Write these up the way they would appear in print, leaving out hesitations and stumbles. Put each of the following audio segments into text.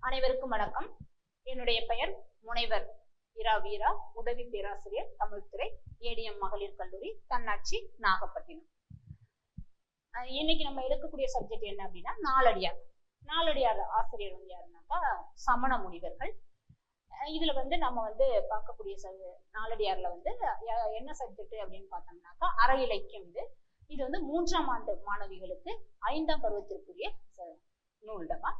அனைவருக்கும் வணக்கம். என்னுடைய பெயர் முனைவர் இரா வீரா, உதவி பேராசிரியர், தமிழ்துறை, ஏடிஎம் மகளிர் கல்லூரி, தன்னாட்சி, நாகப்பட்டினம். இன்னைக்கு நம்ம எடுக்கக்கூடிய சப்ஜெக்ட் என்ன அப்படின்னா நாலடியார். நாலடியார் ஆசிரியர் வந்து யாருன்னாக்கா சமண முனிவர்கள். இதுல நம்ம பார்க்கக்கூடிய நாலடியார்ல என்ன சப்ஜெக்ட் அப்படின்னு பார்த்தோம்னாக்கா அற இலக்கியம். இது 3ஆம் ஆண்டு மாணவிகளுக்கு 5ஆம் பருவத்திற்குரிய நூல்டமா.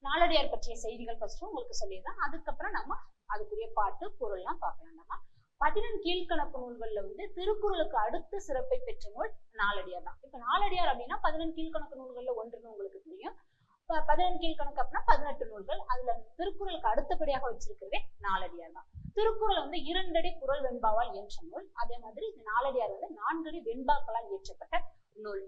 நாலடியார் பற்றிய செய்திகள் ஃபர்ஸ்ட் உங்களுக்கு சொல்லிடுறேன். அதுக்கப்புறம் நம்ம அதுக்குரிய பாட்டு பொருள்லாம் பார்க்கலாம்டமா. 14 கீழ்கணக்கு நூல்கள்ல திருக்குறளுக்கு அடுத்த சிறப்பை பெற்ற நூல் நாலடியார் தான். இப்ப நாலடியார் அப்படின்னா 14 கீழ்கணக்கு நூல்கள்ல ஒன்றுன்னு உங்களுக்கு தெரியும். 14 கீழ்கணக்கு அப்படின்னா 18 நூல்கள். அதுல திருக்குறளுக்கு அடுத்தபடியாக வச்சிருக்கிறதே நாலடியார் தான். திருக்குறள் 2 அடி குறள் வெண்பாவால் இயற்ற நூல். அதே மாதிரி நாலடியார் 4 அடி வெண்பாக்களால் இயற்றப்பட்ட நூல்.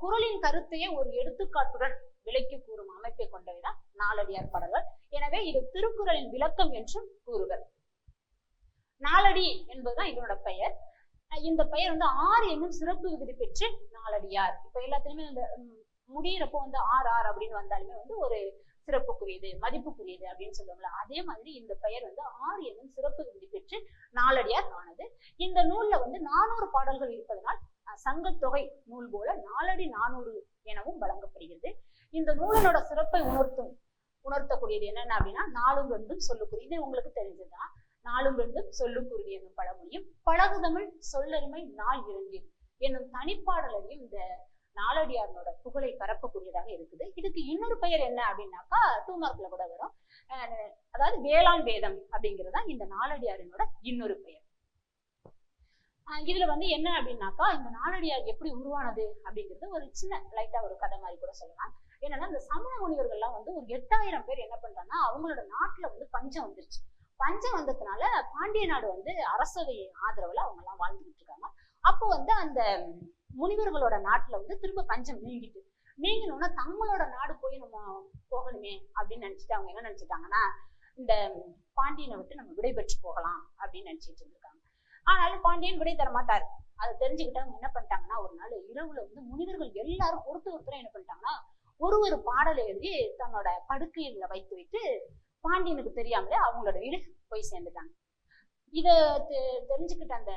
குறளின் கருத்தையே ஒரு எடுத்துக்காட்டுடன் விளக்கி கூறும் அமைப்பை கொண்டவைதான் நாலடியார் பாடல்கள். எனவே இது திருக்குறளின் விளக்கம் என்றும் கூறுவர். நாலடி என்பதுதான் இதனோட பெயர். இந்த பெயர் 6 என்னும் சிறப்பு விகுதி பெற்று நாலடியார். இப்ப எல்லாத்துலயுமே முடியிறப்போ ஆர் ஆர் அப்படின்னு வந்தாலுமே ஒரு சிறப்புக்குரியது, மதிப்புக்குரியது அப்படின்னு சொல்லுவாங்களா. அதே மாதிரி இந்த பெயர் 6 என்னும் சிறப்பு விகுதி பெற்று நாலடியார் ஆனது. இந்த நூல்ல 400 பாடல்கள் இருப்பதனால் சங்கத்தொகை நூல் போல 4 அடி 400 எனவும் வழங்கப்படுகிறது. இந்த நூலனோட சிறப்பை உணர்த்தக்கூடியது என்னென்ன அப்படின்னா 4ம் 2ம் சொல்லுக்குரிய. இது உங்களுக்கு தெரிஞ்சதுதான். 4ம் 2ம் சொல்லுக்குருதி என்னும் பழமொழியும் பழகுதமிழ் சொல்லருமை நாள் 2 என்னும் தனிப்பாடலையும் இந்த நாலடியாரோட புகழை பரப்பக்கூடியதாக இருக்குது. இதுக்கு இன்னொரு பெயர் என்ன அப்படின்னாக்கா 2 மார்க்ல கூட வரும். அதாவது வேளாண் வேதம் அப்படிங்கிறதா இந்த நாலடியாரினோட இன்னொரு பெயர். இதுல என்ன அப்படின்னாக்கா இந்த நாலடியார் எப்படி உருவானது அப்படிங்கிறது ஒரு சின்ன லைட்டா ஒரு கதை மாதிரி கூட சொல்லலாம். என்னன்னா இந்த சமண முனிவர்கள்லாம் ஒரு 8000 பேர் என்ன பண்றாங்கன்னா அவங்களோட நாட்டுல பஞ்சம் வந்துருச்சு. பஞ்சம் வந்ததுனால பாண்டிய நாடு அரசவை ஆதரவுல அவங்க எல்லாம் வாழ்ந்துகிட்டு இருக்காங்க. அப்போ அந்த முனிவர்களோட நாட்டுல திரும்ப பஞ்சம் நீங்கினோம்னா தங்களோட நாடு போய் நம்ம போகணுமே அப்படின்னு நினைச்சிட்டு அவங்க என்ன நினைச்சிட்டாங்கன்னா இந்த பாண்டியனை விட்டு நம்ம விடைபெற்று போகலாம் அப்படின்னு நினைச்சிட்டு இருந்திருக்காங்க. ஆனாலும் பாண்டியன் விடை தர மாட்டாரு. அதை தெரிஞ்சுக்கிட்டு அவங்க என்ன பண்ணிட்டாங்கன்னா ஒரு நாள் இரவுல முனிவர்கள் எல்லாரும் ஒருத்தர் என்ன பண்ணிட்டாங்கன்னா ஒரு பாடலை எழுதி தன்னோட படுக்கையில வைத்து பாண்டியனுக்கு தெரியாமலே அவங்களோட வீடு போய் சேர்ந்துட்டாங்க. இத தெரிஞ்சுக்கிட்ட அந்த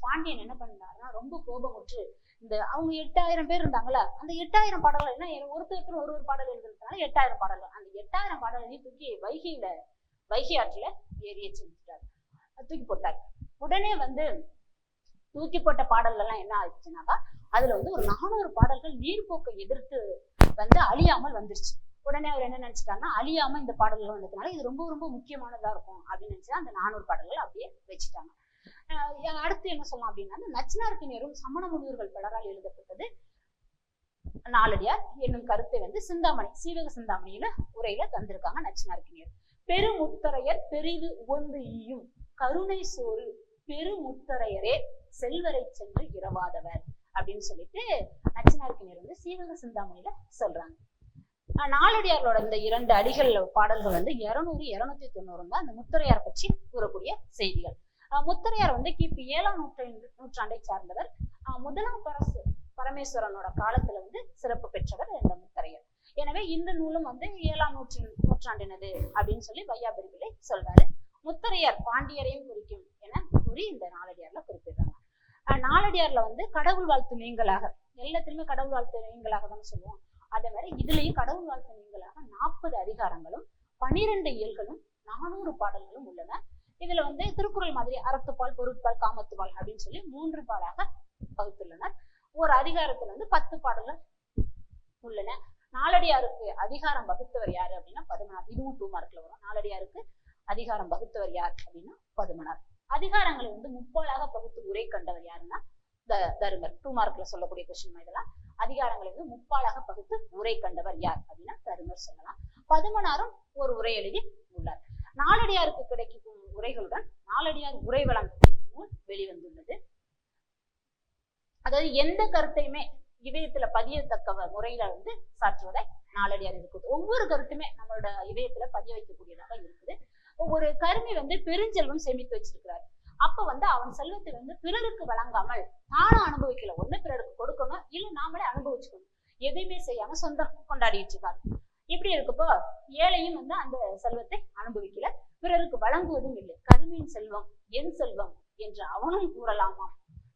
பாண்டியன் என்ன பண்ணாருன்னா ரொம்ப கோபமுற்று இந்த அவங்க 8000 பேர் இருந்தாங்களா அந்த 8000 பாடல்கள் என்ன ஒருத்தர் ஒரு பாடல் எழுதுறதுனால 8000 பாடல்கள். அந்த 8000 பாடல்களையும் தூக்கி வைகை ஆற்றுல ஏறிய செஞ்சுட்டாரு, தூக்கி போட்டாரு. உடனே தூக்கி போட்ட பாடல்கள் எல்லாம் என்ன ஆச்சுனாக்கா அதுல ஒரு 400 பாடல்கள் நீர்ப்போக்கை எதிர்த்து அழியாமல் வந்துருச்சு. உடனே அவர் என்ன நினைச்சிட்டாங்கன்னா அழியாம இந்த பாடல்கள் வந்ததுனால இது ரொம்ப ரொம்ப முக்கியமானதா இருக்கும் அப்படின்னு நினைச்சா அந்த 400 பாடல்கள் அப்படியே வச்சுட்டாங்க. அடுத்து என்ன சொல்லலாம் அப்படின்னா நச்சினார்க்கினியரும் சமண முனிவர்கள் பலரால் எழுதப்பட்டது நாலடியார் என்னும் கருத்தை சிந்தாமணி சீவக சிந்தாமணியில உரையில தந்திருக்காங்க நச்சினார்க்கினியர். பெருமுத்தரையர் பெரிது உவந்து ஈயும் கருணை சோறு பெருமுத்தரையரே செல்வரை சென்று இரவாதவர் அப்படின்னு சொல்லிட்டு நச்சினார்க்கினியர் சீவக சிந்தாமணியில சொல்றாங்க. நாலடியார்களோட இந்த 2 அடிகள் பாடல்கள் 200, 290 தான் அந்த முத்தரையார் பற்றி கூறக்கூடிய செய்திகள். முத்தரையார் கிபி 7ஆம் நூற்றாண்டை சார்ந்தவர். முதலாம் பரமேஸ்வரனோட காலத்துல சிறப்பு பெற்றவர் இந்த முத்தரையர். எனவே இந்த நூலும் 7ஆம் நூற்றாண்டினது அப்படின்னு சொல்லி வையாபுரி சொல்றாரு. முத்தரையர் பாண்டியரையும் குறிக்கும் என கூறி இந்த நாலடியார்ல குறிப்பிடுறாங்க. நாலடியார்ல கடவுள் வாழ்த்து நீங்களாக எல்லாத்திலுமே கடவுள் வாழ்த்து நீங்களாக தான் சொல்லுவோம். அதே மாதிரி இதுலயும் கடவுள் வாழ்த்து நீங்களாக 40 அதிகாரங்களும் 12 இயல்களும் 400 பாடல்களும் உள்ளன. இதுல திருக்குறள் மாதிரி அறத்துப்பால், பொருட்பால், காமத்துப்பால் அப்படின்னு சொல்லி 3 பாலாக பகுத்துள்ளனர். ஒரு அதிகாரத்துல 10 பாடல்கள் உள்ளன. நாலடியாருக்கு அதிகாரம் வகுத்தவர் யாரு அப்படின்னா பதுமனார். இதுவும் 2 மார்க்ல வரும். நாலடியாருக்கு அதிகாரம் வகுத்தவர் யார் அப்படின்னா பதுமனார். அதிகாரங்களை முப்பாலாக பகுத்து உரை கண்டவர் யாருன்னா தருமர். 2 மார்க்ல சொல்லக்கூடிய கொஸ்டின் இதெல்லாம். அதிகாரங்களை முப்பாலாக பகுத்து உரை கண்டவர் யார் அப்படின்னா தருமர் சொல்லலாம். பதுமனாரும் ஒரு உரை எழுதி உள்ளார். நாலடியாருக்கு கிடைக்கும் உரைகளுடன் நாலடியார் உரைவளம் வெளிவந்துள்ளது. அதாவது எந்த கருத்தையுமே இதயத்துல பதியத்தக்க முறையில சாற்றுவதை நாலடியார் இருக்குது. ஒவ்வொரு கருத்துமே நம்மளோட இதயத்துல பதிய வைக்கக்கூடியதாக இருக்குது. ஒரு கருமி பெருஞ்செல்வம் சேமித்து வச்சிருக்கிறாரு. அப்ப அவன் செல்வத்தை பிறருக்கு வழங்காமல் நானும் அனுபவிக்கல, ஒண்ணு பிறருக்கு கொடுக்கணும், இல்ல நாமளே அனுபவிச்சுக்கணும், எதையுமே செய்யாம சொந்தம் கொண்டாடிட்டு இருக்காரு. இப்படி இருக்கப்போ ஏழையும் வந்து அந்த செல்வத்தை அனுபவிக்கல, பிறருக்கு வழங்குவதும் இல்லை. கருமையின் செல்வம் என் செல்வம் என்று அவனும் கூறலாமா?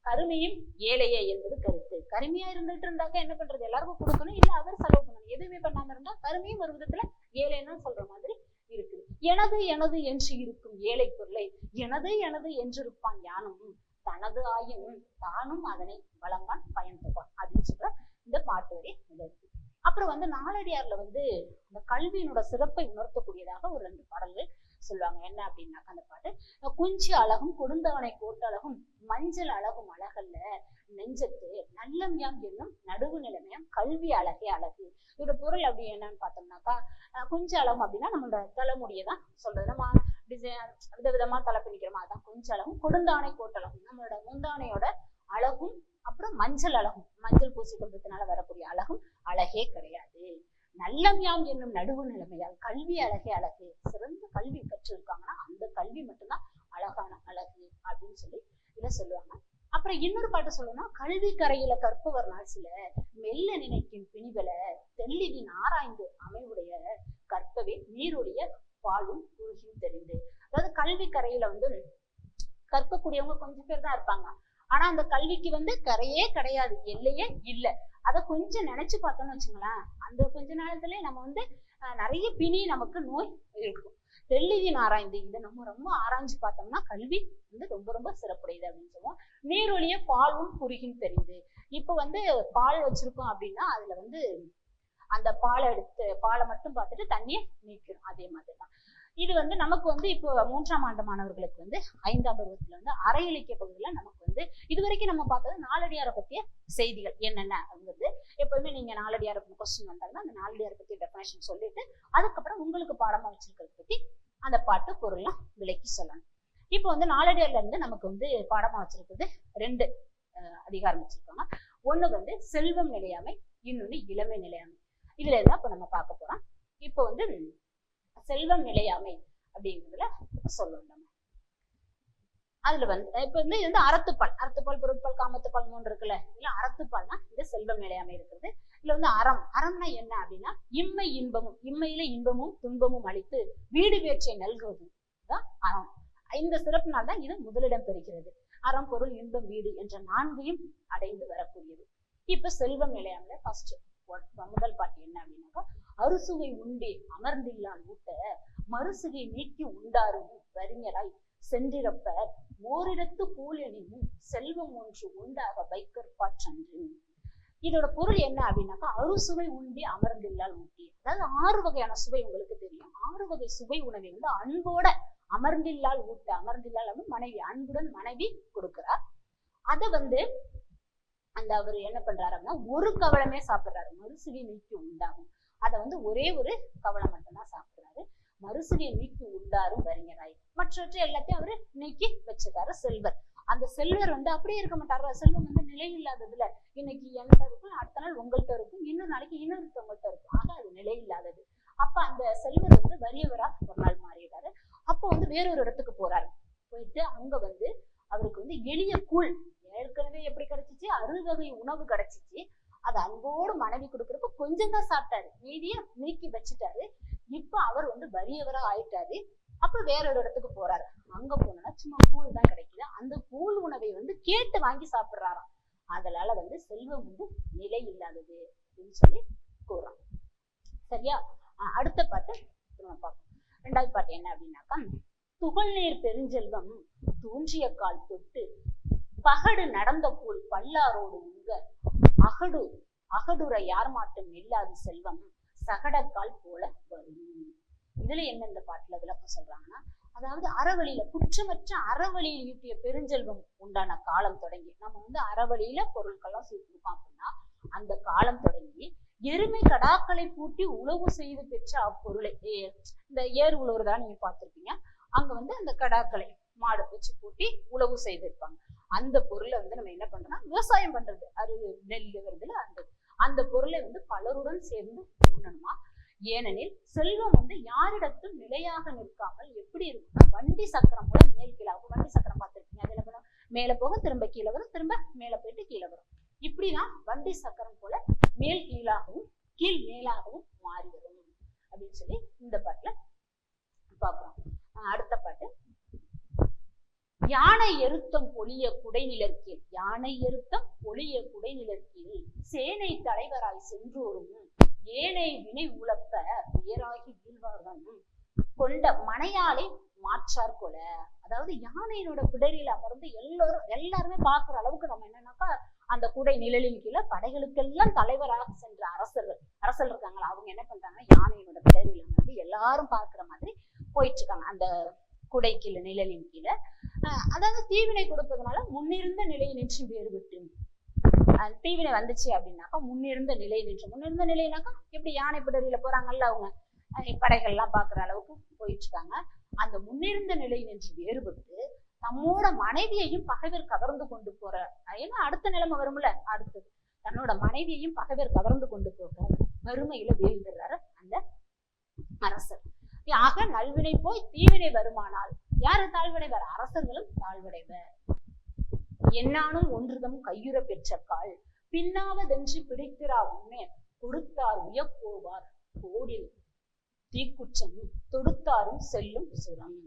கருமையும் ஏழையே என்பது கருத்து. கருமையா இருந்துட்டு இருந்தாக்க என்ன பண்றது, எல்லாருக்கும் கொடுக்கணும், இல்ல அவர் செலவு பண்ணணும். எதுவுமே பண்ணாம இருந்தா கருமையும் ஒரு விதத்துல ஏழைன்னு சொல்ற மாதிரி இருக்குது. எனது எனது என்று இருக்கும் ஏழை பொருளை எனது எனது என்றிருப்பான் யானும் தனது ஆயும் தானும் அதனை வழங்கான் பயன்படுவான் அப்படின்னு சொல்ற இந்த பாட்டு வரி இருக்கு. அப்புறம் வந்து நாலடியார்ல வந்து இந்த கல்வியினோட சிறப்பை உணர்த்தக்கூடியதாக ஒரு 2 பாடல்கள் சொல்லுவாங்க. என்ன அப்படின்னாக்க அந்த பாட்டு, குஞ்சி அழகும் கொடுந்தவனை கோட்டழகும் மஞ்சள் அழகும் அழகல்ல நெஞ்சத்து நல்லம் யாம் என்னும் நடுவு நிலைமையாம் கல்வி அழகே அழகு. இதோட பொருள் அப்படி என்னன்னு பார்த்தோம்னாக்கா, குஞ்சு அழகும் அப்படின்னா நம்மளோட தலைமுடியதான் சொல்றது. நம்ம டிசைன் விதவிதமா தலை பிடிக்கிறோமா, அதான் குஞ்சு அழகும். கொடுந்தானை கோட்டழகும் நம்மளோட முந்தானையோட அழகும், அப்புறம் மஞ்சள் அழகும் மஞ்சள் பூசி கொள்றதுனால வரக்கூடிய அழகும் அழகே கிடையாது. நல்லம் யாம் என்னும் நடுவு நிலைமையால் கல்வி அழகே அழகு. சிறந்த கல்வி கற்றிருக்காங்கன்னா அந்த கல்வி மட்டும்தான் அழகான அழகு அப்படின்னு சொல்லி இதை சொல்லுவாங்க. அப்புறம் இன்னொரு பாட்டு சொல்லணும்னா, கல்வி கரையில கற்பவர் நாசில மெல்ல நினைக்கும் பிணிவல தெல்லிதின் ஆராய்ந்து அமைவுடைய கற்பவே நீருடைய பாலும் குறுகியும் தெரிந்து. அதாவது கல்வி கரையில வந்து கற்கக்கூடியவங்க கொஞ்சம் பேர் தான் இருப்பாங்க. ஆனா அந்த கல்விக்கு வந்து கரையே கிடையாது, எல்லையே இல்லை. அதை கொஞ்சம் நினைச்சு பார்த்தோம்னு வச்சுங்களேன், அந்த கொஞ்ச நேரத்திலே நம்ம வந்து நிறைய பிணி நமக்கு நோய் இருக்கும். தெல்லிதின் ஆராய்ந்து, இதை நம்ம ரொம்ப ஆராய்ஞ்சு பார்த்தோம்னா கல்வி வந்து ரொம்ப ரொம்ப சிறப்புடையது அப்படின்னு சொல்லுவோம். நீரொழிய பாலும் குறுகின்னு தெரியுது. இப்ப வந்து பால் வச்சிருக்கோம் அப்படின்னா அதுல வந்து அந்த பாலை எடுத்து பாலை மட்டும் பார்த்துட்டு தண்ணியை நீக்கணும். அதே மாதிரிதான் இது வந்து நமக்கு வந்து இப்போ 3ஆம் ஆண்டு மாணவர்களுக்கு வந்து 5ஆம் பருவத்துல வந்து அரை இலக்கிய பகுதியில நமக்கு வந்து இதுவரைக்கும் நம்ம பார்த்தது நாலடியாரை பத்திய செய்திகள் என்னென்ன அப்படிங்கிறது. எப்பவுமே நீங்க நாலடியாரை கொஸ்டின் வந்தாங்கன்னா அந்த நாலடியாரை பத்தி டெஃபினேஷன் சொல்லிட்டு அதுக்கப்புறம் உங்களுக்கு பாடமா வச்சிருக்கிறத பத்தி அந்த பாட்டு பொருள்லாம் விளக்கி சொல்லணும். இப்போ வந்து நாலடியார்ல இருந்து நமக்கு வந்து பாடமா வச்சிருக்கிறது 2 அதிகாரம் வச்சிருக்காங்க. ஒண்ணு வந்து செல்வம் நிலையாமை, இன்னொன்னு இளமை நிலையாமை. இதுல இருந்தா இப்ப நம்ம பார்க்க போறோம். இப்போ வந்து செல்வம் நிலையாமை அப்படிங்கிறதுல சொல்லணும். நம்ம அதுல வந்து இப்ப வந்து இது வந்து அறத்துப்பால் பொருட்பால் காமத்துப்பால் 3 இருக்குல்ல, இல்ல அறத்துப்பால்னா இந்த செல்வம் நிலையாமை இருக்கிறது. இதுல வந்து அறம்னா என்ன அப்படின்னா, இம்மை இன்பமும் இம்மையில இன்பமும் துன்பமும் அளித்து வீடு வேட்சியை நல்குவது தான் அறம். இந்த சிறப்புனால்தான் இது முதலிடம் பெறுகிறது. அறம் பொருள் இன்பம் வீடு என்ற 4ஐயும் அடைந்து வரக்கூடியது. இப்ப செல்வம் நிலையாமல ஃபர்ஸ்ட் முதல் பாட்டு என்ன அப்படின்னாக்கா, அறுசுவை உண்டி அமர்ந்தில்லான் ஊட்ட மறுசுகை நீக்கி உண்டாரும் வறிஞராய் சென்றிருப்ப ஓரிடத்து போல் எனினும் செல்வம் ஒன்று உண்டாக வைக்கற்பாற்றன்று. இதோட பொருள் என்ன அப்படின்னாக்கா, அறுசுவை உண்டி அமர்ந்தில்லால் ஊட்டி. அதாவது 6 வகையான சுவை உங்களுக்கு தெரியும். 6 வகை சுவை உணவை வந்து அன்போட அமர்ந்தில்லால் ஊட்ட, அமர்ந்தில்லால் மனைவி, அன்புடன் மனைவி கொடுக்கிறார். அதை வந்து அந்த அவரு என்ன பண்றாரு அப்படின்னா, ஒரு கவளமே சாப்பிடுறாரு. மறுசுவை நீக்கி உண்டாகும். அதை வந்து ஒரே ஒரு கவளம் மட்டும்தான் சாப்பிடுறாரு. மறுசுவை நீக்கி உண்டாரும் வறிஞராய், மற்றவற்றை எல்லாத்தையும் அவரு நீக்கி வச்சிருக்காரு செல்வர். அந்த செல்வர் வந்து அப்படியே இருக்க மாட்டாரு. செல்வம் வந்து நிலை இல்லாததுல, இன்னைக்கு என்கிட்ட இருக்கும், அடுத்த நாள் உங்கள்கிட்ட இருக்கும், இன்னொரு நாளைக்கு இன்னொருத்தவங்கள்ட்ட இருக்கும். ஆக அது நிலை இல்லாதது. அப்ப அந்த செல்வர் வந்து வறியவரா ஒரு நாள் மாறிடுறாரு. அப்ப வந்து வேறொரு இடத்துக்கு போறாரு. போயிட்டு அங்க வந்து அவருக்கு வந்து எளிய கூழ், ஏற்கனவே எப்படி கிடைச்சிச்சு, 6 வகை உணவு கிடைச்சிச்சு. அது அன்போடு மனைவி கொடுக்குறப்ப கொஞ்சம் தான் சாப்பிட்டாரு, மீதிய நீக்கி வச்சுட்டாரு. இப்ப அவர் வந்து வறியவரா ஆயிட்டாரு. அப்ப வேறொரு இடத்துக்கு போறாரு. அங்க போனா சும்மா கூழ் தான் கிடைக்குது. அந்த கூழ் உணவை வந்து கேட்டு வாங்கி சாப்பிடுறாராம். அதனால வந்து செல்வம் வந்து நிலை இல்லாதது அப்படின்னு சொல்லி கூறான். சரியா? அடுத்த பாட்டு நம்ம பார்ப்போம். 2வது பாட்டு என்ன அப்படின்னாக்கா, துகள் நீர் பெருஞ்செல்வம் தோன்றிய கால் தொட்டு பகடு நடந்த போல் பல்லாரோடு உங்க அகடுற யார் மாட்டும் இல்லாத செல்வம் சகடக்கால் போல வரும். இதுல என்ன இந்த பாட்டுல விளக்கம் சொல்றாங்கன்னா, அதாவது அறவழியில குற்றமற்ற அறவழியில் ஈட்டிய பெருஞ்செல்வம் உண்டான காலம் தொடங்கி, நம்ம வந்து அறவழியில பொருட்கள்லாம் சேர்த்துருக்கோம் அப்படின்னா அந்த காலம் தொடங்கி எருமை கடாக்களை பூட்டி உழவு செய்து பெற்ற அப்பொருளை, இந்த ஏர் உழவுதான் நீங்க பார்த்திருப்பீங்க. அங்க வந்து அந்த கடாக்களை மாடு வச்சு பூட்டி உழவு செய்திருப்பாங்க. அந்த பொருளை வந்து நம்ம என்ன பண்றோம்னா விவசாயம் பண்றது, நெல் வருதுல அந்த பொருளை வந்து பலருடன் சேர்ந்து உண்ணணுமா. ஏனெனில் செல்வம் வந்து யாரிடத்தும் நிலையாக நிற்காமல் எப்படி இருக்கும், வண்டி சக்கரம் கூட மேல் கீழாகும். வண்டி சக்கரம் பார்த்திருக்கீங்க, அது என்ன பண்ணும், மேல போக திரும்ப கீழே வரும், திரும்ப மேல போயிட்டு கீழே வரும். இப்படிதான் வண்டி சக்கரம் போல மேல் கீழாகவும் கீழ் மேலாகவும் மாறி வரும். அப்படின்னு சொல்லி இந்த பாட்டுல பாக்குறோம். அடுத்த பாட்டு, யானை எருத்தம் பொழிய குடைநிலர்க்கீழ், யானை எருத்தம் பொழிய குடைநிலர்க்கீழ் சேனை தலைவராய் சென்றோரும் ஏனை வினை உழப்ப பேராகி வீழ்வார்கள் கொண்ட மனையாளை மாற்றார் கொல. அதாவது யானையினோட பிடரில் அமர்ந்து எல்லாருமே பாக்குற அளவுக்கு நம்ம என்னன்னாக்கா அந்த குடை நிழலின் கீழே படைகளுக்கெல்லாம் தலைவராக சென்ற அரசர்கள் இருக்காங்களா, அவங்க என்ன பண்றாங்கன்னா யானையினோட பிடரில் அமர்ந்து எல்லாரும் பாக்குற மாதிரி போயிட்டு இருக்காங்க அந்த குடை கீழே நிழலின் கீழே. அதாவது தீவினை கொடுப்பதனால முன்னிருந்த நிலையை நின்று வேறுபட்டு, தீவினை வந்துச்சு அப்படின்னாக்கா முன்னிருந்த நிலைனாக்கா எப்படி யானை பிடரியில போறாங்கல்ல அவங்க படைகள்லாம் பாக்குற அளவுக்கு போயிட்டு இருக்காங்க. அந்த முன்னிருந்த நிலை நின்று வேறுபட்டு தம்மோட மனைவியையும் பகைவர் கவர்ந்து கொண்டு போற, ஏன்னா அடுத்த நிலைமை வரும்ல, அடுத்தது தன்னோட மனைவியையும் பகைவர் கவர்ந்து கொண்டு போக வறுமையில வீழ்ந்துடுறாரு அந்த அரசர். ஆக நல்வினை போய் தீவினை வருமானால் யாரு தாழ்வடைவர்? அரசர்களும் தாழ்வடைவர். என்னானும் ஒன்றுதம் கையுற பெற்ற கால் பின்னாவதென்று பிடித்திரா உண்மை கொடுத்தார் உயப்போவார் கோடில் தீக்குற்றம் தொடுத்தாரும் செல்லும் சுரம்.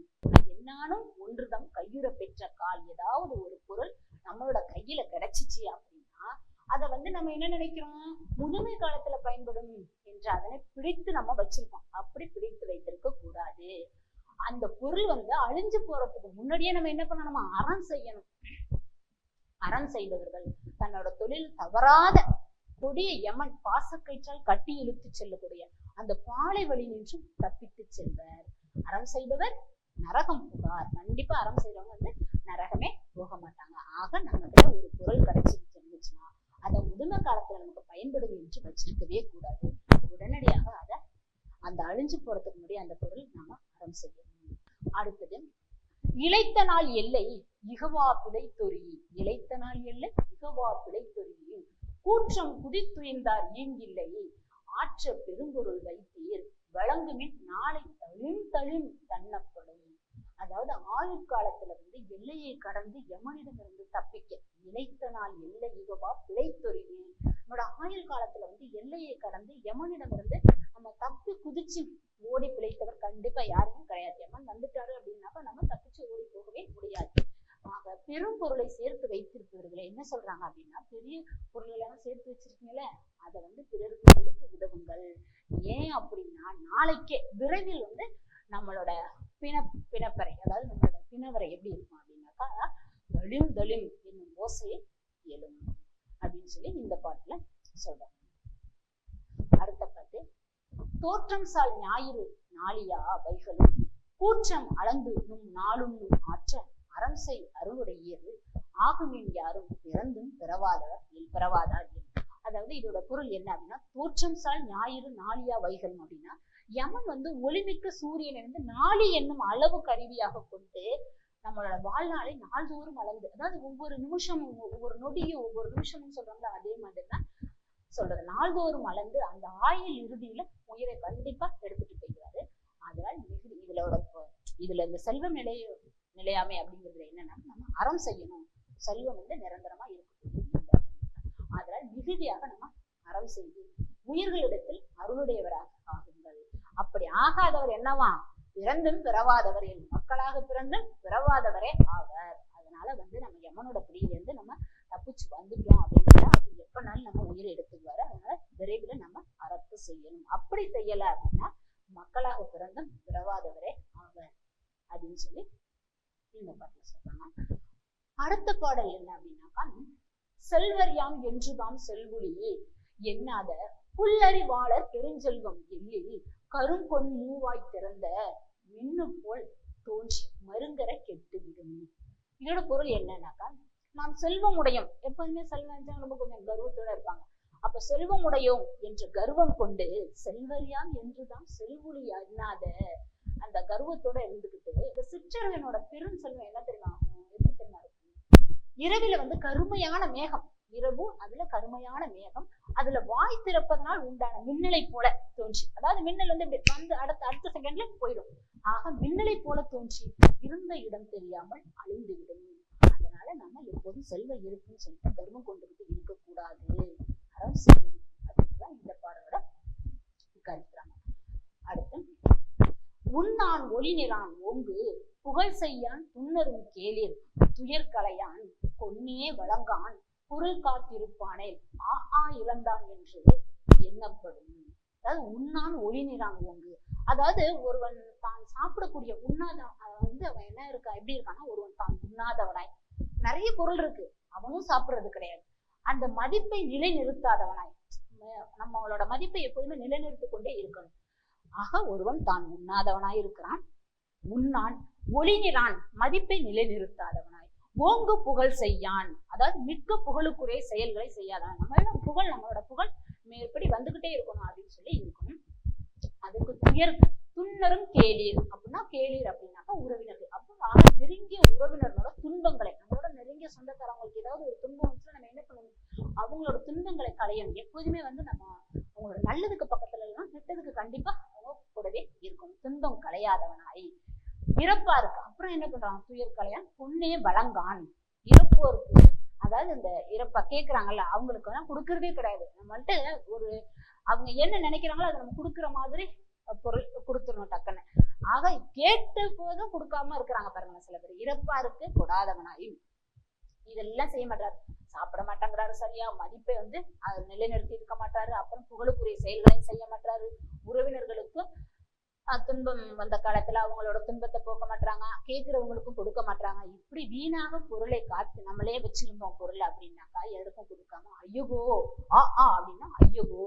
என்னானும் ஒன்றுதம் கையுற பெற்ற கால், ஏதாவது ஒரு பொருள் நம்மளோட கையில கிடைச்சிச்சு அப்படின்னா அதை நம்ம என்ன நினைக்கிறோம், முதுமை காலத்துல பயன்படும் என்று அதனை பிடித்து நம்ம வச்சிருக்கோம். அப்படி பிடித்து வைத்திருக்க கூடாது. அந்த பொருள் அழிஞ்சு போறதுக்கு முன்னாடியே நம்ம என்ன பண்ணணும், அறம் செய்யணும். அறம் செய்பவர்கள் தன்னோட தொழில் தவறாத கொடிய யமன் பாசக்கயிற்றால் கட்டி இழுத்து செல்லக்கூடிய அந்த பாலை வழி நின்றும் தப்பித்து செல்வர். அறம் செய்பவர் நரகம் புகார். கண்டிப்பா அறம் செய்யறவங்க நரகமே போக மாட்டாங்க. ஆக நமக்கு ஒரு பொருள் கிடைச்சிட்டு இருந்துச்சுன்னா அதை முதுமை காலத்துல நமக்கு பயன்படும் என்று வச்சிருக்கவே கூடாது. உடனடியாக அதை அந்த அழிஞ்சு போறதுக்கு முன்னாடி அந்த பொருள் நாம அறம் செய்யணும். அடுத்தது, இளைத்த நாள் எல்லை இகவா பிழை தொறி. இளைத்த நாள் எல்லை இகவா பிழை தொறி கூற்றம் குதித்துயர்ந்தார் ஈங்கில்லை ஆற்ற பெரும்பொருள் வைத்தீர் வழங்குமின் நாளை தழும் தன்னப்படும். அதாவது ஆயுட்காலத்துல எல்லையை கடந்து யமனிடமிருந்து தப்பிக்க இளைத்த நாள் எல்லை யுகவா பிழைத்தொறி. நம்மளோட ஆயுள் காலத்துல எல்லையை கடந்து யமனிடமிருந்து நம்ம தப்பி குதிச்சு ஓடி பிழைத்தவர் கண்டிப்பா யாருமே கிடையாது. யமன் வந்துட்டாரு அப்படின்னாக்கா நம்ம தப்பிச்சு ஓடி போகவே முடியாது. ஆக பெரும் பொருளை சேர்த்து வைத்திருப்பவர்களை என்ன சொல்றாங்க அப்படின்னா, பெரிய பொருள் எல்லாம் சேர்த்து வச்சிருக்கீங்களே அதை பிறருக்கு கொடுத்து உதவுங்கள். ஏன் அப்படின்னா நாளைக்கே விரைவில் நம்மளோட பிணப்பறை, அதாவது நம்மளோட பிணவரை எப்படி இருக்கும் அப்படின்னாக்கா தளிம் என்னும் ஓசையை எழும் அப்படின்னு சொல்லி இந்த பாட்டுல சொல்றாங்க. அடுத்த பாட்டு, தோற்றம் சால் ஞாயிறு நாளியா வைகளும் கூற்றம் அளந்து நும் நாளுண்ணும் ஆற்ற அறம் செய் அருளுடையது ஆகுமின் யாரும் பிறந்தும் பிறவாதார். அதாவது இதோட பொருள் என்ன அப்படின்னா, தோற்றம் சால் ஞாயிறு நாளியா வைகள் அப்படின்னா யமன் ஒளிமிக்க சூரியனை நாளி என்னும் அளவு கருவியாக கொண்டு நம்மளோட வாழ்நாளை நாள்தோறும் அளந்து, அதாவது ஒவ்வொரு நிமிஷமும் ஒவ்வொரு நொடியும் ஒவ்வொரு நிமிஷமும் சொல்றாங்களா அதே மாதிரிதான் சொல்றது. நாள்தோறும் அளந்து அந்த ஆயுள் இறுதியில உயிரை கண்டிப்பா எடுத்துட்டு போயிடுவாரு. அதனால இதுல இந்த செல்வம் நிலையாமை அப்படிங்கிறது என்னன்னா, நம்ம அறம் செய்யணும். செல்வம் நிரந்தரமா இருக்கக்கூடிய, அதனால் மிகுதியாக நம்ம அறம் செய்து உயிர்களிடத்தில் அருளுடையவராக ஆகுங்கள். அப்படி ஆகாதவர் என்னவா, பிறந்தும் பிறவாதவர், என் மக்களாக பிறந்தும் பிறவாதவரே ஆவர். அதனால நம்ம யமனோட பிடியிலிருந்து நம்ம தப்பிச்சு வந்துட்டோம் அப்படின்னா அது எப்பனாலும் நம்ம உயிரை எடுத்துக்குவாரு. அதனால விரைவில் நம்ம அறத்து செய்யணும். அப்படி செய்யல அப்படின்னா மக்களாக பிறந்தும் பிறவாதவரே ஆவர் அப்படின்னு சொல்லி இந்த பாட்டுல சொல்றாங்க. அடுத்த பாடல் என்ன அப்படின்னாக்கா, செல்வர் யாம் என்றுதான் செல்வொழியே எண்ணாத புல்லறிவாளர் பெருஞ்செல்வம் எல்லில் கரும்பொன் மூவாய் திறந்த மின்னு போல் தோன்றி மருங்கர கெட்டுவிடும். இதோட பொருள் என்னன்னாக்கா, நாம் செல்வம் உடையோம், எப்போதுமே செல்வம் ரொம்ப கொஞ்சம் கர்வத்தோட இருப்பாங்க. அப்ப செல்வம் உடையோம் என்ற கர்வம் கொண்டு செல்வரியாம் என்றுதான் செல்வொழி எண்ணாத அந்த கர்வத்தோட இருந்துகிட்டு இந்த சிற்றரவனோட பெரும் செல்வம் என்ன தெரியுமா, எப்படி தெரியுமா இருக்கும், இரவில கருமையான மேகம், இரவு அதுல கருமையான மேகம், அதுல வாய் திறப்பதனால் உண்டான மின்னலை போல தோன்றி, அதாவது மின்னல் அடுத்த செகண்ட்ல போயிடும். ஆக மின்னலை போல தோன்றி இருந்த இடம் தெரியாமல் அழிந்து விடும். அதனால நம்ம எப்போதும் செல்வம் இருக்குன்னு சொல்லிட்டு கர்வம் கொண்டுகிட்டு இருக்கக்கூடாது, அறம் செய்யணும் அப்படின்றதான் இந்த பாடலோட கருத்துறாங்க. அடுத்து உண்ணான் ஒளி நிறான் ஓங்கு புகழ் செய்யான் துன்னரும் கேளிர் துயர்கலையான் கொன்னே வழங்கான் பொருள் காத்திருப்பானே ஆ இழந்தான் என்று எண்ணப்படும். அதாவது உண்ணான் ஒளி நிறான் ஓங்கு, அதாவது ஒருவன் தான் சாப்பிடக்கூடிய அவன் என்ன இருக்கா, எப்படி இருக்கான்னா ஒருவன் தான் உண்ணாதவனாய், நிறைய பொருள் இருக்கு அவனும் சாப்பிடுறது கிடையாது, அந்த மதிப்பை நிலைநிறுத்தாதவனாய், நம்மளோட மதிப்பை எப்போதுமே நிலைநிறுத்திக் கொண்டே இருக்கணும். ஆக ஒருவன் தான் உண்ணாதவனாய் இருக்கிறான். உண்ணான் ஒளி நிறான், மதிப்பை நிலைநிறுத்தாதவனாய். ஓங்கு புகழ் செய்யான், அதாவது மிக்க புகழுக்குரிய செயல்களை செய்யாதவன். நம்மளோட புகழ் மேற்படி வந்துகிட்டே இருக்கணும் அப்படின்னு சொல்லி இருக்கணும். அதுக்கு துன்னரும் கேளீர் அப்படின்னா, கேளீர் அப்படின்னாக்கா உறவினர்கள். அப்போ நெருங்கிய உறவினர்களோட துன்பங்களை, நம்மளோட நெருங்கிய சொந்தக்காரங்களுக்கு ஏதாவது ஒரு துன்பம் வச்சுன்னா நம்ம என்ன பண்ணணும், அவங்களோட துன்பங்களை களையணும். எப்போதுமே நம்ம அவங்களோட நல்லதுக்கு பக்கத்துல எல்லாம் கெட்டதுக்கு கண்டிப்பா அவங்க கூடவே இருக்கணும். துன்பம் களையாதவனாய் இறப்பாருக்கு அப்புறம் என்ன பண்றாங்க, துயர் கலையான் பொண்ணே வழங்கான். இறப்போருக்கு, அதாவது இந்த இறப்ப கேட்கிறாங்கல்ல அவங்களுக்கு எல்லாம் கொடுக்கறதே கிடையாது. நம்மள்ட்ட அவங்க என்ன நினைக்கிறாங்களோ அதை நம்ம கொடுக்குற மாதிரி பொருள் கொடுத்துடணும் டக்குன்னு. ஆக கேட்ட போதும் கொடுக்காம இருக்கிறாங்க பாருங்க சில பேர். இறப்பாருக்கு கொடாதவனாயும் இதெல்லாம் செய்ய மாட்டாரு, சாப்பிட மாட்டாங்கிறாரு, சரியா மதிப்பை அதை நிலைநிறுத்தி இருக்க மாட்டாரு, அப்புறம் புகழுக்குரிய செயல்களையும் செய்ய மாட்டாரு, உறவினர்களுக்கும் துன்பம் வந்த காலத்துல அவங்களோட துன்பத்தை போக்க மாட்டாங்க, கேட்கிறவங்களுக்கும் கொடுக்க மாட்டாங்க. இப்படி வீணாக பொருளை காத்து நம்மளே வச்சிருந்தோம் பொருள் அப்படின்னாக்கா எதுக்கும் கொடுக்காம ஐயகோ அப்படின்னா ஐயகோ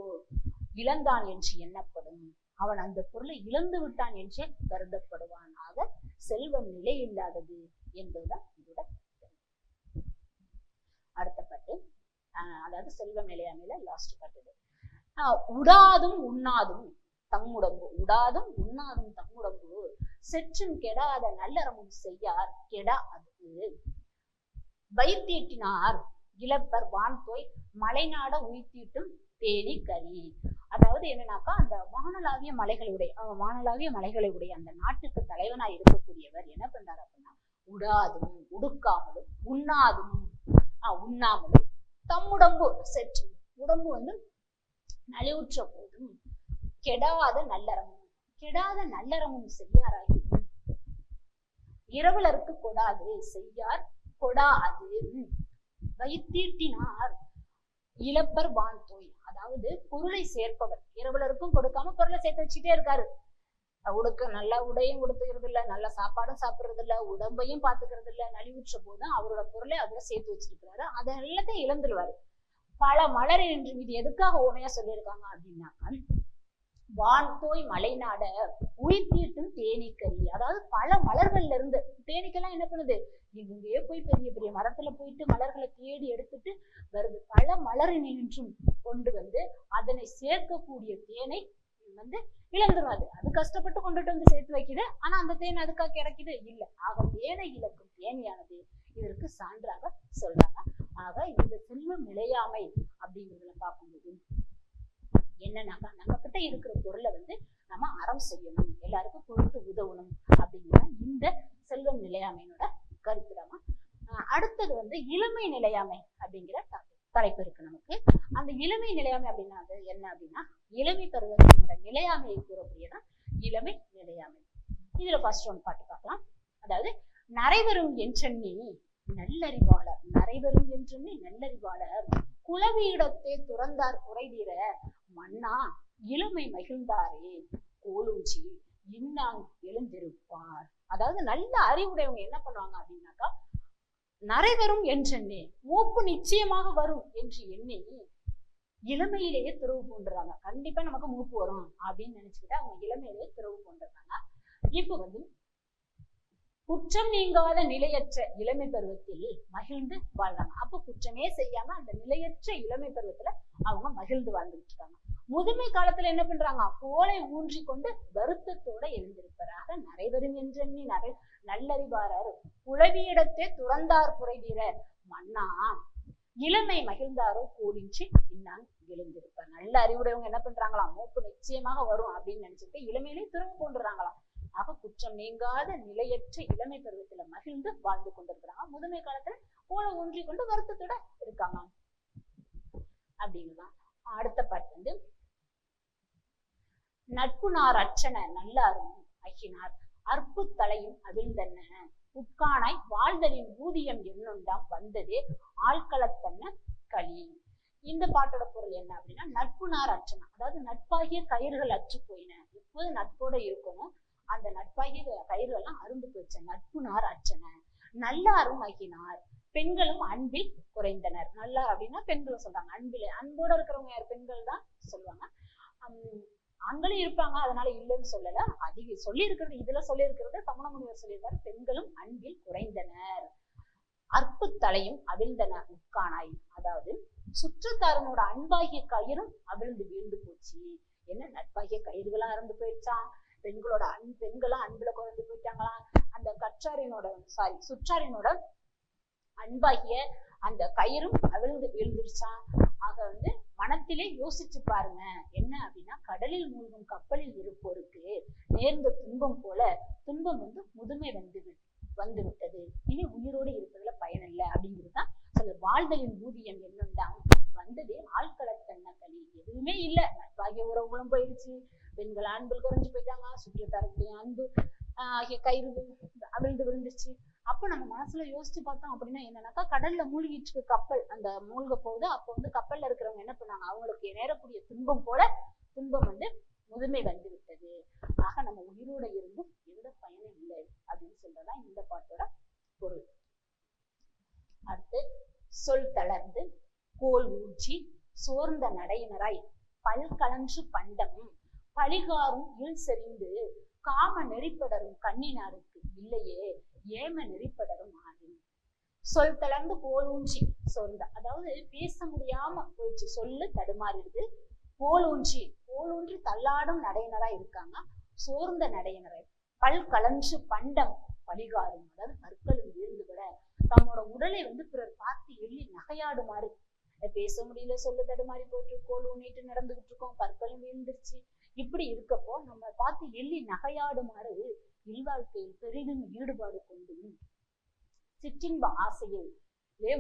இழந்தான் என்று எண்ணப்படும். அவன் அந்த பொருளை இழந்து விட்டான் என்றே கருதப்படுவான். ஆக செல்வம் நிலை இல்லாதது என்பதுதான் இதோட அடுத்த பாட்டு. அதாவது செல்வம் நிலையாமையில லாஸ்ட் பாட்டு. உடாதும் உண்ணாதும் தம்முடம்பு, உடாதும் உண்ணாதும் தம்முடம்பு செற்றும் கெடாத நல்லறமும் செய்யார் கெடா அது வைத்தீட்டினார் இளப்பர் வான்தோய் மலைநாட உயிர்த்தீட்டும் தேனி கரி. அதாவது என்னன்னாக்கா அந்த வானளாவிய மலைகளுடைய அந்த நாட்டுக்கு தலைவனாய் இருக்கக்கூடியவர் என்ன பண்றாரு அப்படின்னா, உடாதும் உடுக்காமலும் உண்ணாமலும் தம்முடம்பு செற்று, உடம்பு நலிவுற்ற போதும் கெடாத நல்லறமும் செய்யாராகி இரவலருக்கு கொடாது செய்யார் கொடாது வைத்தீட்டினார் இளப்பர் வான்தோய். அதாவது பொருளை சேர்ப்பவர், இரவலருக்கும் கொடுக்காம பொருளை சேர்த்து வச்சுட்டே இருக்காரு. நல்ல உடையும் கொடுத்துக்கிறது இல்ல, நல்ல சாப்பாடும் சாப்பிடுறது இல்ல, உடம்பையும் பாத்துக்கிறது இல்ல, நலிவுற்ற போதும் அவரோட பொருளை அதுல சேர்த்து வச்சிருக்கிறாரு. அதை எல்லாத்தையும் இழந்துருவாரு. பல மலர் என்று இது எதுக்காக ஓமையா சொல்லியிருக்காங்க அப்படின்னாக்கா, வான்தோய் மலைநாட உயிர்த்தீட்டும் தேனீக்கரி. அதாவது பல மலர்கள்ல இருந்து, தேனீக்கெல்லாம் என்ன பண்ணுது, இங்கே போய் பெரிய பெரிய மரத்துல போயிட்டு மலர்களை தேடி எடுத்துட்டு வருது. பல மலரினின்றும் கொண்டு அதனை சேர்க்கக்கூடிய தேனை இழந்துருவாது. அது கஷ்டப்பட்டு கொண்டுட்டு சேர்த்து வைக்குது, ஆனா அந்த தேன் அதுக்காக கிடைக்குது இல்ல. ஆக தேனை இழக்கும் தேனியானது இதற்கு சான்றாக சொல்றாங்க. ஆக இந்த செல்வம் நிலையாமை அப்படிங்கிறதுல பார்க்கும்போது என்னன்னாக்கா, நம்ம கிட்ட இருக்கிற பொருளை நம்ம அறம் செய்யணும், எல்லாருக்கும் கொடுத்து உதவணும் அப்படிங்கிறத இந்த செல்வம் நிலையாமையோட கருத்துடமா. அடுத்தது இளமை நிலையாமை அப்படிங்கிற தலைப்பு இருக்கு நமக்கு. அந்த இளமை நிலையாமை அப்படின்னா என்ன அப்படின்னா, இளமை பருவத்தினோட நிலையாமையை கூறக்கூடியதான் இளமை நிலையாமை. இதுல ஃபர்ஸ்ட் ஒன் பாட்டு பார்க்கலாம். அதாவது நரைவரும் என்றெண்ணி நல்லறிவாளர், நரைவரும் என்றெண்ணி நல்லறிவாளர் குலவீடத்தை துறந்தார் குறைதீர மன்னா இளமை மகிழ்ந்தாரே கோலூச்சி இன்னாங் எழுந்திருப்பார். அதாவது நல்ல அறிவுடையவங்க என்ன பண்ணுவாங்க அப்படின்னாக்கா, நரைவரும் என்றெண்ணி, மூப்பு நிச்சயமாக வரும் என்று எண்ணி இளமையிலேயே துறவு பூண்டுறாங்க. கண்டிப்பா நமக்கு மூப்பு வரும் அப்படின்னு நினைச்சுக்கிட்டு அவங்க இளமையிலேயே துறவு பூண்டுறாங்க. இப்ப குற்றம் நீங்காத நிலையற்ற இளமை பருவத்தில் மகிழ்ந்து வாழ்றாங்க. அப்ப குற்றமே செய்யாம அந்த நிலையற்ற இளமை பருவத்துல அவங்க மகிழ்ந்து வாழ்ந்துட்டு இருக்காங்க. முதுமை காலத்துல என்ன பண்றாங்க, கோலை ஊன்றி கொண்டு வருத்தத்தோட எழுந்திருப்பதாக நரைவரும் என்றெண்ணி நல்லறிவாரர் குலவியிடத்தே துறந்தார் குறைதீர மன்னா இளமை மகிழ்ந்தாரோ கூடின்றி இன்னான் எழுந்திருப்பார். நல்ல அறிவுடையவங்க என்ன பண்றாங்களாம், மூப்பு நிச்சயமாக வரும் அப்படின்னு நினைச்சுட்டு இளமையிலே திரும்ப கொண்டுறாங்களாம். ஆக குற்றம் நீங்காத நிலையற்ற இளமை பருவத்துல மகிழ்ந்து வாழ்ந்து கொண்டிருக்கிறாங்க. முதுமை காலத்துல கோலை ஊன்றி கொண்டு வருத்தத்தோட இருக்காங்க அப்படின்னுதான். அடுத்த பாட்டு நட்புனார் அற்றன நல்லாரும் அகினார் அற்பு தலையும் அவிழ்ந்தன உட்கானாய் வாழ்தலின் ஊதியம் என்னுண்டாம் வந்ததே ஆழ்களத்தன்ன களி. இந்த பாட்டோட பொருள் என்ன அப்படின்னா, நட்புனார் அற்றன, அதாவது நட்பாகிய கயிறுகள் அற்று போயின. எப்போது நட்போட இருக்கணும், அந்த நட்பாகிய கயிறுகள்லாம் அருந்து போயிடுச்ச. நட்புனார் அற்றன நல்லாரும் அகினார் பெண்களும் அன்பில் குறைந்தனர். நல்லா அப்படின்னா பெண்கள் சொல்றாங்க. அன்போட இருக்கிறவங்க யார்? பெண்கள் தான் சொல்லுவாங்க. ஆண்களும் இருப்பாங்க, அதனால இல்லைன்னு சொல்லல. அதிக சொல்லி இருக்கிறது, இதுல சொல்லி இருக்கிறது சமண முனிவர் சொல்லியிருக்காரு, பெண்களும் அன்பில் குறைந்தனர். அற்பு தலையும் அவிழ்ந்தன உட்கானாய், அதாவது சுற்றத்தாரனோட அன்பாகிய கயிறும் அவிழ்ந்து வீழ்ந்து போச்சு. என்ன நட்பாகிய கயிறுகளா இறந்து போயிடுச்சான், பெண்களும் அன்புல குறைந்து போயிட்டாங்களாம். அந்த சுற்றாரினோட அன்பாகிய அந்த கயிறும் அவிழ்ந்து வீழ்ந்துருச்சான். ஆக மனத்திலே யோசிச்சு பாருங்க. என்ன அப்படின்னா, கடலில் மூழ்கும் கப்பலில் இருப்போருக்கு நேர்ந்த துன்பம் போல துன்பம் முதுமை வந்து விட்டது. இனி உயிரோடு இருப்பதுல பயன் இல்லை அப்படிங்கிறதுதான் சொல்ல. வாழ்தலின் ஊதியம் என்னுண்டாம் வந்ததே ஆழ்களத்தன்ன களி. எதுவுமே இல்லை, நட்பாகிய உறவுகளும் போயிடுச்சு, பெண்கள் அன்பில் குறைஞ்சு போயிட்டாங்க, சுற்றத்தாருடைய அன்பு ஆகிய கயிறு அவிழ்ந்து விழுந்துச்சு. அப்ப நம்ம மனசுல யோசிச்சு பார்த்தோம் அப்படின்னா என்னன்னாக்கா, கடல்ல மூழ்கிட்டு இருக்க கப்பல் அந்த மூழ்க போகுது. அப்போ கப்பல்ல இருக்கிறவங்க என்ன பண்ணாங்க, அவங்களுக்கு நேரக்கூடிய துன்பம் போல துன்பம் முதுமை வந்து விட்டது. ஆக நம்ம உயிரோட இருந்து எந்த பயனும் இல்லை அப்படின்னு சொல்றதா இந்த பாட்டோட பொருள். அடுத்து, சொல் தளர்ந்து கோல் ஊற்றி சோர்ந்த நடையினராய் பல்கலன்று பண்டமும் பழிகாரும் இல் செறிந்து காம நெறிப்படரும் கண்ணினாருக்கு இல்லையே ஏம நெறிப்படரும் ஆதி. சொல் தளர்ந்து கோல் ஊன்றி சோர்ந்த, அதாவது பேச முடியாம போயிடுச்சு, சொல்லு தடுமாறிடுது. கோல் ஊன்றி தள்ளாடும் நடையினரா இருக்காங்க, சோர்ந்த நடையினரை. பல்கலன்று பண்டம் பழிகாரும், அதாவது பற்களும் வீழ்ந்து விட தன்னோட உடலை பிறர் பார்த்து எள்ளி நகையாடுமாறு. பேச முடியல, சொல்லு தடுமாறி போயிட்டு கோல் ஊனிட்டு நடந்துகிட்டு இருக்கோம், பற்களும் வீழ்ந்துருச்சு. இப்படி இருக்கப்போ நம்ம பார்த்து எள்ளி நகையாடுமாறு இல்வாழ்க்கையில் பெரிதும் ஈடுபாடு கொண்டு சிற்றின்ப ஆசையில்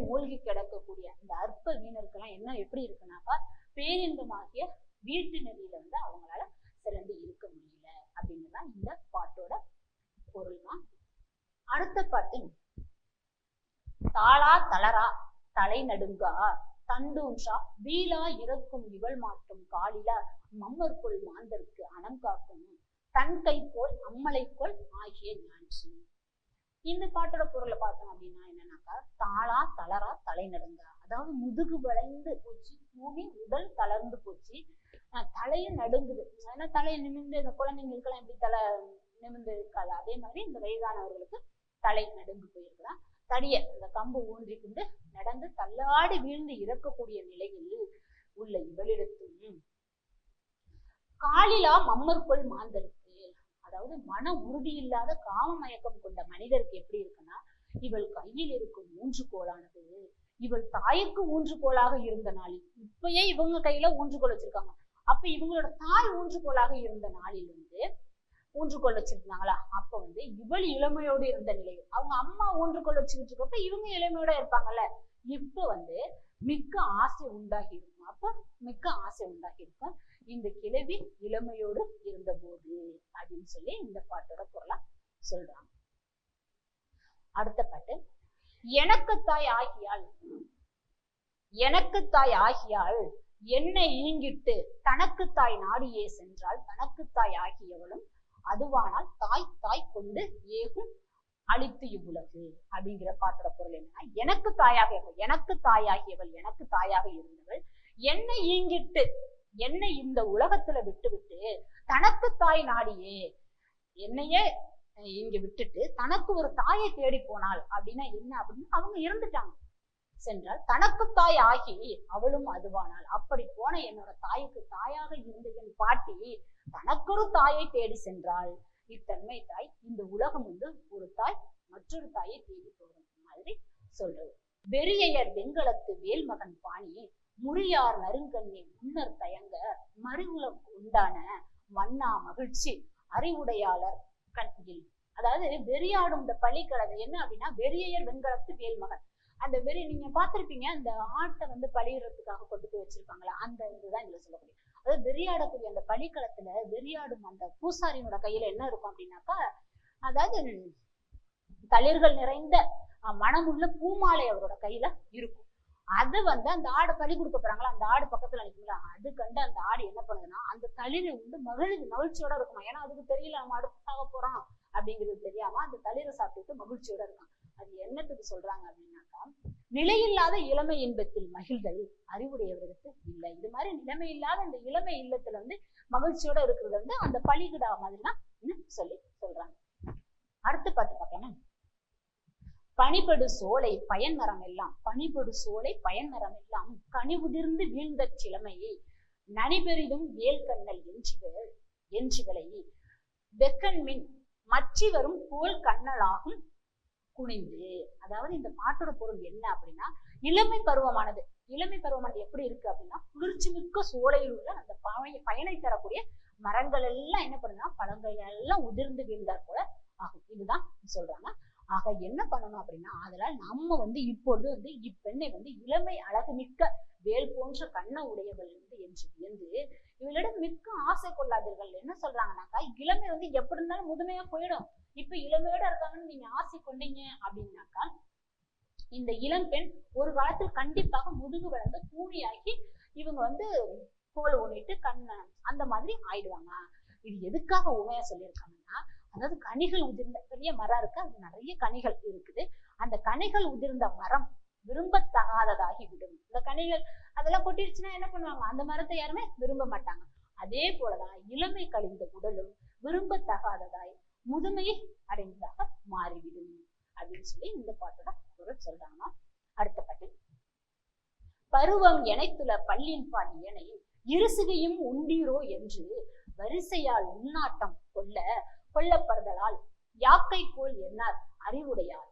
மூழ்கி கிடக்கக்கூடிய இந்த அற்ப வீணருக்கெல்லாம் என்ன எப்படி இருக்குனாக்கா, பேரின்பமாகிய வீட்டு நெறியில அவங்களால சிறந்து இருக்க முடியல அப்படின்னுதான் இந்த பாட்டோட பொருள் தான். அடுத்த பாட்டு, தாளா தளரா தலை நடுங்கா தண்டூன்றா வீலா இறக்கும் இவள் மாற்றும் காலிலா மம்மர்கொள் மாந்தருக்கு அனம் காக்கும் தன் கை போல் அம்மலை போல் ஆகிய ஞான்று. இந்த பாட்டோட பொருளை பார்த்தோம் அப்படின்னா என்னன்னாக்கா, தாளா தளரா தலை நடுங்கா, அதாவது முதுகு வளைந்து போச்சு, பூமி உடல் தளர்ந்து போச்சு, தலையும் நடுங்குது. ஏன்னா தலையை நிமிர்ந்து இந்த குழந்தைங்களுக்கெல்லாம் எப்படி தலை நிமிர்ந்து இருக்காது, அதே மாதிரி இந்த வயதானவர்களுக்கு தலை நடுங்கு போயிருக்கலாம். தடிய அந்த கம்பு ஊன்றி கொண்டு நடந்து தள்ளாடி வீழ்ந்து இறக்கக்கூடிய நிலையில் உள்ள இவளிடத்தும் காலிலா மம்மர்கொள் மாந்தருக்கு, அதாவது மன உறுதி இல்லாத காம மயக்கம் கொண்ட மனிதருக்கு எப்படி இருக்குன்னா, இவள் கையில் இருக்கும் ஊன்றுகோலானது இவள் தாய்க்கு ஊன்றுகோலாக இருந்த நாளில், இப்பயே இவங்க கையில ஊன்றுகோல் வச்சிருக்காங்க, அப்ப இவங்களோட தாய் ஊன்றுகோலாக இருந்த நாளில் ஊன்றுகோல் வச்சிருந்தாங்களா, அப்ப இவள் இளமையோடு இருந்த நிலையில், அவங்க அம்மா ஊன்றுகோல் வச்சுக்கிட்டு இருக்கப்ப இவங்க இளமையோட இருப்பாங்கல்ல, இப்ப மிக்க ஆசை உண்டாகி இருக்கும். அப்ப மிக்க ஆசை உண்டாகி இருக்கும் இந்த கிழவி இளமையோடு இருந்த போது அப்படின்னு சொல்லி இந்த பாட்டோட பொருளா சொல்றாங்க. அடுத்த பாட்டு, எனக்கு தாய் ஆகியாள் என்னை ஈங்கிட்டு தனக்கு தாய் நாடியே சென்றால் தனக்கு தாய் ஆகியவளும் அதுவானால் தாய் கொண்டு ஏகும் அழித்து இவ்வுலகு அப்படிங்கிற பாட்டோட பொருள் என்னன்னா, எனக்கு தாயாகியவள் எனக்கு தாயாக இருந்தவள் என்னை ஈங்கிட்டு, என்னை இந்த உலகத்துல விட்டு தனக்கு தாய் நாடியே, என்னையே இங்க விட்டுட்டு தனக்கு ஒரு தாயை தேடி போனாள் அப்படின்னா என்ன அப்படின்னு அவங்க இருந்துட்டாங்க. சென்றால் தனக்கு தாய் ஆகி அவளும் அதுவானாள், அப்படி போன என்னோட தாய்க்கு தாயாக இருந்த என் பாட்டி தனக்கொரு தாயை தேடி சென்றாள். இத்தன்மை தாய், இந்த உலகம் ஒரு தாய் மற்றொரு தாயை தேடி போகும் மாதிரி சொல்றது. வெறியையர் வெண்கலத்து வேல்மகன் பாணி முறியார் நறுங்கண்ணி முன்னர் தயங்க மறிவுலம் உண்டான வண்ணா மகிழ்ச்சி அறிவுடையாளர் கண்ணில். அதாவது வெறியாடும் இந்த பழிக்கடலை என்ன அப்படின்னா, வெறியையர் வெண்கலத்து வேல்மகன், அந்த வெறி நீங்க பார்த்திருப்பீங்க, அந்த ஆட்டை பழியிறதுக்காக கொண்டு போய் வச்சிருப்பாங்களா, அந்த இதுதான் இதுல சொல்லக்கூடிய. அதாவது வெறியாடக்கூடிய அந்த பலிக்களத்துல வெறியாடும் அந்த பூசாரியோட கையில என்ன இருக்கும் அப்படின்னாக்கா, அதாவது தளிர்கள் நிறைந்த மனமுள்ள பூமாலை அவரோட கையில இருக்கும். அது வந்து அந்த ஆடை பலி கொடுக்க போறாங்களா, அந்த ஆடு பக்கத்துல நிற்குங்களா, அது கண்டு அந்த ஆடு என்ன பண்ணுதுன்னா அந்த தளிரை வந்து மகிழ்ச்சியோட இருக்குமா. ஏன்னா அதுக்கு தெரியல நம்ம அடுத்தாக போறோம் அப்படிங்கிறது தெரியாம அந்த தளிரை சாப்பிட்டுட்டு மகிழ்ச்சியோட இருக்கான். அது என்னத்துக்கு சொல்றாங்க அப்படின்னாக்கா, நிலையில்லாத இளமை இன்பத்தில் மகிழ்தல் அறிவுடையவர்களுக்கு இல்லை. இது மாதிரி நிலைமை இல்லாத இந்த இளமை இல்லத்துல வந்து மகிழ்ச்சியோட இருக்கிறது வந்து அந்த பலிகிடா மாதிரிதான் சொல்லி சொல்றாங்க. அடுத்த பாட்டு பார்க்கலாமா? பனிபடு சோலை பயன்மரம் எல்லாம், பனிபடு சோலை பயன்மரம் எல்லாம் கனி உதிர்ந்து வீழ்ந்த சிலமையை நனிபெரிதும் வேல் கண்ணல் என்றிவளை வெக்கன்மின் மச்சி வரும் கோல் கண்ணலாகும் குனிந்து. அதாவது இந்த பாட்டோட பொருள் என்ன அப்படின்னா, இளமை பருவமானது எப்படி இருக்கு அப்படின்னா, குளிர்ச்சி மிக்க சோலையில் உள்ள அந்த பயனை தரக்கூடிய மரங்கள் எல்லாம் என்ன பண்ணுன்னா பழங்கள் எல்லாம் உதிர்ந்து வீழ்ந்தார் போல ஆகும். இதுதான் சொல்றாங்க. ஆக என்ன பண்ணணும் அப்படின்னா, அதனால் நம்ம வந்து இப்பொழுது வந்து இப்பெண்ணை வந்து இளமை அழகு மிக்க வேல் போன்ற கண்ண உடையவள் என்று வியந்து இவளிடம் மிக்க ஆசை கொள்ளாதீர்கள். என்ன சொல்றாங்கன்னாக்கா, இளமை வந்து எப்படி இருந்தாலும் முதுமையா போயிடும். இப்ப இளமையோட இருக்காங்கன்னு நீங்க ஆசை கொண்டீங்க அப்படின்னாக்கா, இந்த இளம்பெண் ஒரு காலத்தில் கண்டிப்பாக முதுகு வளர்ந்து கூனியாக்கி இவங்க வந்து கோல் ஊனிட்டு கண்ண அந்த மாதிரி ஆயிடுவாங்க. இது எதுக்காக உண்மையா சொல்லியிருக்காங்கன்னா, அதாவது கனிகள் உதிர்ந்த பெரிய மரம் இருக்கு, அது நிறைய கனிகள் இருக்குது. அந்த கனிகள் உதிர்ந்த மரம் விரும்பத்தகாததாகி விடும். இந்த கனிகள் அதெல்லாம் கொட்டிடுச்சுன்னா என்ன பண்ணுவாங்க, அந்த மரத்தை யாருமே விரும்ப மாட்டாங்க. அதே போலதான் இளமை கழிந்த உடலும் விரும்பத்தகாததாய் முதுமையை அடைந்ததாக மாறிவிடும் அப்படின்னு சொல்லி இந்த பாட்டோட பொருள் சொல்றாங்கன்னா. அடுத்த பாட்டு, பருவம் எனைத்துள்ள பள்ளியின் பால் ஏனை இருசுகையும் உண்டீரோ என்று வரிசையால் உன்னாட்டம் கொல்லப்படுதலால் யாக்கை போல் என்னார் அறிவுடையார்.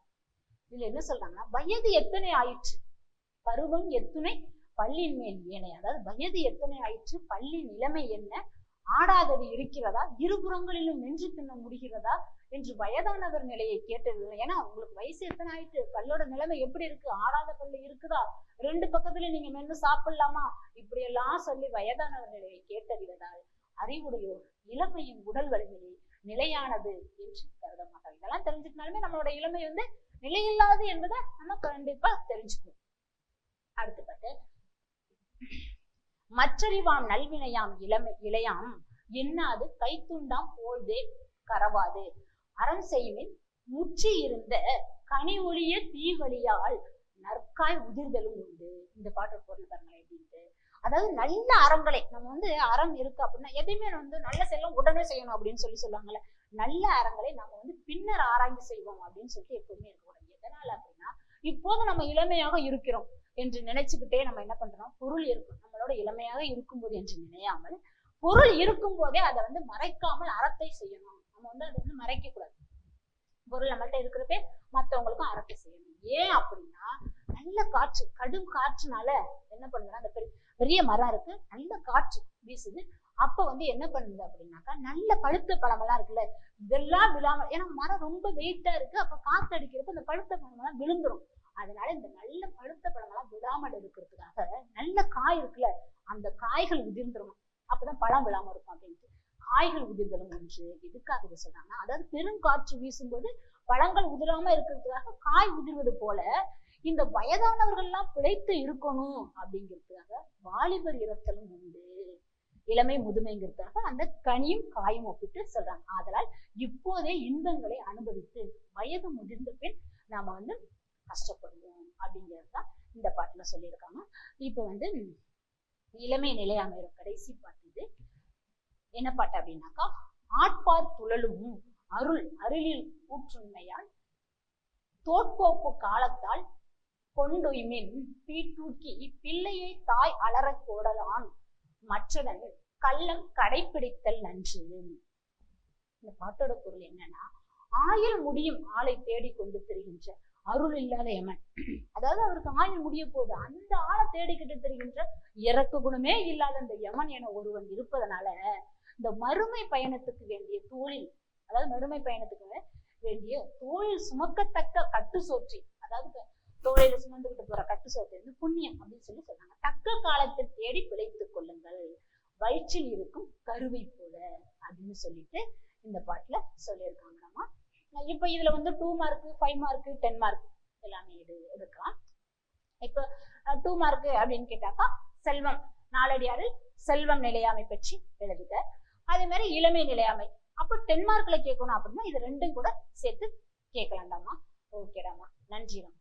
இதுல என்ன சொல்றாங்கன்னா, வயது எத்தனை ஆயிற்று, பருவம் எத்தனை பள்ளியின் மேல் ஏனை, அதாவது வயது எத்தனை ஆயிற்று, பள்ளி நிலைமை என்ன, ஆடாதது இருக்கிறதா, இருபுறங்களிலும் நின்று தின்ன முடிகிறதா என்று வயதானவர் நிலையை கேட்டது. ஏன்னா உங்களுக்கு வயசு எத்தனை ஆயிட்டு, கல்லோட நிலைமை எப்படி இருக்கு, ஆடாத கல்லு இருக்குதா, ரெண்டு பக்கத்துல நீங்க மென்னு சாப்பிடலாமா, இப்படி எல்லாம் சொல்லி வயதானவர் நிலையை கேட்டறிவதால் அறிவுடையோர் இளமையின் உடல் வலிமையை நிலையானது என்று கருத மாட்டாங்க. இதெல்லாம் தெரிஞ்சுக்கினாலுமே நம்மளோட இளமை வந்து நிலையில்லாது என்பதை நம்ம கண்டிப்பா தெரிஞ்சுக்கணும். அடுத்து பாட்டு, மற்றறிவாம் நல்வினையாம் இளையாம் என்னாது கைத்துண்டாம் போல்தே கரவாது அறம் செய்வின் முற்றி இருந்த கனி ஒளிய தீவழியால் நற்காய் உதிர்தலும் உண்டு. இந்த பாட்டு பொருள் பாருங்களேன் எப்படின்ட்டு. அதாவது நல்ல அறங்களை நம்ம வந்து அறம் இருக்கு அப்படின்னா எதையுமே வந்து நல்ல செல்லம் உடனே செய்யணும் அப்படின்னு சொல்லுவாங்கல்ல, நல்ல அறங்களை நம்ம வந்து பின்னர் ஆராய்ந்து செய்வோம் அப்படின்னு சொல்லிட்டு எப்பவுமே இருக்கக்கூடாது. எதனால அப்படின்னா, இப்போது நம்ம இளமையாக இருக்கிறோம் என்று நினைச்சுக்கிட்டே நம்ம என்ன பண்றோம், பொருள் இருக்கும் நம்மளோட இளமையாக இருக்கும்போது என்று நினையாமல், பொருள் இருக்கும் போதே அதை வந்து மறைக்காமல் அறத்தை செய்யணும். நம்ம வந்து அதை வந்து மறைக்க கூடாது. பொருள் நம்மள்ட்ட இருக்கிறப்பே மற்றவங்களுக்கும் அறத்தை செய்யணும். ஏன் அப்படின்னா, நல்ல காற்று, கடும் காற்றுனால என்ன பண்ணுதுன்னா, அந்த பெரிய மரம் இருக்கு, நல்ல காற்று வீசுது, அப்ப வந்து என்ன பண்ணுது அப்படின்னாக்கா, நல்ல பழுத்த பழமெல்லாம் இருக்குல்ல, இதெல்லாம் விழாம, ஏன்னா மரம் ரொம்ப வெயிட்டா இருக்கு, அப்ப காத்து அடிக்கிறப்ப இந்த பழுத்த பழமெல்லாம் விழுந்துரும். அதனால இந்த நல்ல பழுத்த பழமெல்லாம் விழாமல் இருக்கிறதுக்காக நல்ல காய் இருக்குல்ல, அந்த காய்கள் உதிர்ந்துரும், அப்பதான் பழம் விழாம இருக்கும் அப்படின்ட்டு காய்கள் உதிர்தலும் ஒன்று. எதுக்காக இதை சொல்றாங்கன்னா, அதாவது பெருங்காற்று வீசும்போது பழங்கள் உதிராம இருக்கிறதுக்காக காய் உதிர்வது போல இந்த வயதானவர்கள் எல்லாம் பிழைத்து இருக்கணும் அப்படிங்கிறதுக்காக வாலிபர் இறத்தலும் உண்டு, இளமை முதுமைங்கிறதுக்காக அந்த கனியும் காயும் ஒப்பிட்டு சொல்றாங்க. ஆதலால் இப்போதே இன்பங்களை அனுபவித்து வயது முதிர்ந்த பின் நாம வந்து கஷ்டப்படுவோம் அப்படிங்கிறதுதான் இந்த பாட்டுல சொல்லியிருக்காங்க. இப்ப வந்து இளமை நிலையாமையோட கடைசி பாட்டு இது. என்ன பாட்டு அப்படின்னாக்கா, ஆட்பார் துழலும் அருளில் கூற்றுண்மையால் தோற்போப்பு காலத்தால் கொண்டுய்மின் பீட்டூக்கி பிள்ளையை தாய் அலற கோடலான் மற்றதன் கள்ளம் கடைப்பிடித்தல் நன்று. இந்த பாட்டோட பொருள் என்னன்னா, ஆயுள் முடியும் ஆளை தேடி கொண்டு திரிகின்ற அருள் இல்லாத யமன், அதாவது அவருக்கு ஆயுள் முடிய போது அந்த ஆளை தேடிக்கிட்டு திரிகின்ற இறக்க குணமே இல்லாத அந்த யமன் என ஒருவன் இருப்பதனால இந்த மறுமை பயணத்துக்கு வேண்டிய தோளில், அதாவது மறுமை பயணத்துக்கு வேண்டிய தோளில் சுமக்கத்தக்க கட்டு சோற்றி, அதாவது தோளில சுமந்துகிட்டு போற கட்டு சோற்று வந்து புண்ணியம் அப்படின்னு சொல்லி சொல்றாங்க. தக்க காலத்தில் தேடி பிழைத்துக் கொள்ளுங்கள். வயிற்றில் இருக்கும் கருவை போல அப்படின்னு சொல்லிட்டு இந்த பாட்டுல சொல்லியிருக்காங்கடாமா. இப்ப இதுல வந்து 2 மார்க் 5 மார்க் 10 மார்க் எல்லாமே எடுக்கலாம். இப்ப 2 மார்க் அப்படின்னு கேட்டாக்கா செல்வம் நாலடியாரில் செல்வம் நிலையாமை பற்றி எழுதுக. அதே மாதிரி இளமை நிலையாமை. அப்போ 10 மார்க்ல கேட்கணும் அப்படின்னா இது ரெண்டும் கூட சேர்த்து கேட்கலாம்டாமா. ஓகேடாமா, நன்றிடாமா.